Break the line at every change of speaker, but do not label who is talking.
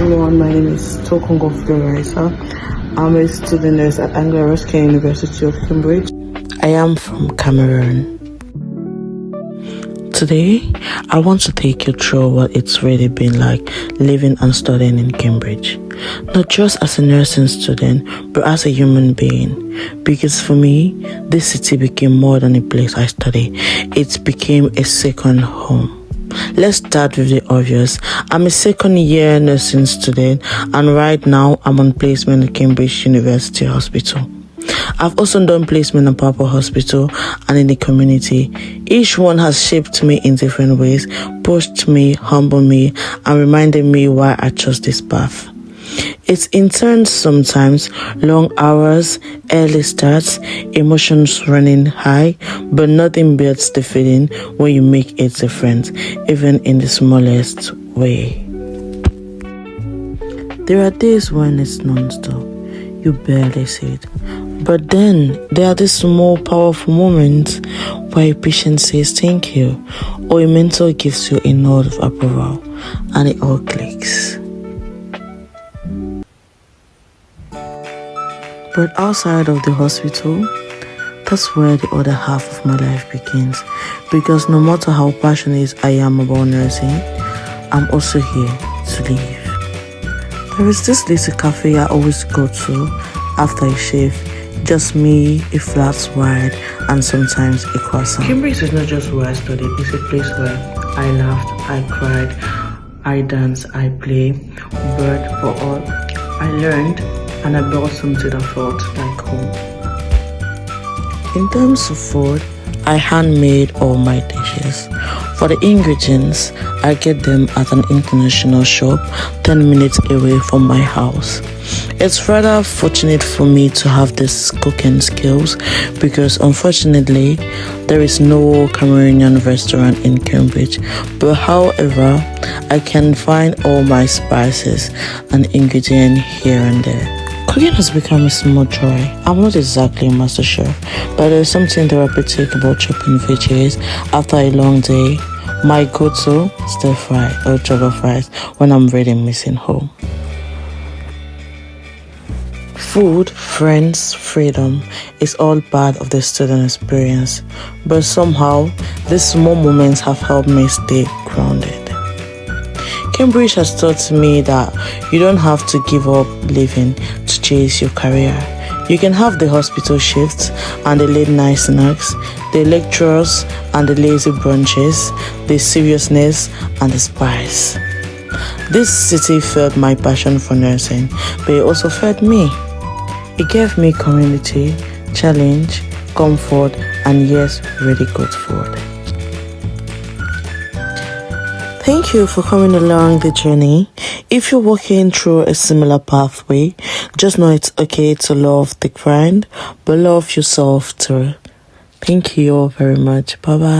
everyone, my name is Fleure. I'm a student nurse at Anglo-Ruskin University of Cambridge. I am from Cameroon. Today, I want to take you through what it's really been like living and studying in Cambridge. Not just as a nursing student, but as a human being. Because for me, this city became more than a place I study. It became a second home. Let's start with the obvious. I'm a second-year nursing student, and right now I'm on placement at Cambridge University Hospital. I've also done placement at Papa Hospital and in the community. Each one has shaped me in different ways, pushed me, humbled me, and reminded me why I chose this path. It's intense sometimes, long hours, early starts, emotions running high, but nothing beats the feeling when you make a difference, even in the smallest way. There are days when it's non-stop, you barely see it. But then there are these small, powerful moments where a patient says thank you, or a mentor gives you a nod of approval, and it all clicks. But outside of the hospital, that's where the other half of my life begins. Because no matter how passionate I am about nursing, I'm also here to live. There is this little cafe I always go to after a shift. Just me, a flat white, and sometimes a croissant. Cambridge is not just where I studied, it's a place where I laughed, I cried, I danced, I played. But for all, I learned and I brought something that felt like home. In terms of food, I handmade all my dishes. For the ingredients, I get them at an international shop 10 minutes away from my house. It's rather fortunate for me to have these cooking skills because unfortunately, there is no Cameroonian restaurant in Cambridge. But however, I can find all my spices and ingredients here and there. Cooking has become a small joy. I'm not exactly a master chef, but there's something therapeutic about chopping veggies after a long day. My go-to, stir fry or jollof rice when I'm really missing home. Food, friends, freedom is all part of the student experience, but somehow these small moments have helped me stay grounded. Cambridge has taught me that you don't have to give up living to chase your career. You can have the hospital shifts and the late night snacks, the lectures and the lazy brunches, the seriousness and the spice. This city fed my passion for nursing, but it also fed me. It gave me community, challenge, comfort, and yes, really good food. Thank you for coming along the journey. If you're walking through a similar pathway, just know it's okay to love the grind, but love yourself too. Thank you all very much. Bye-bye.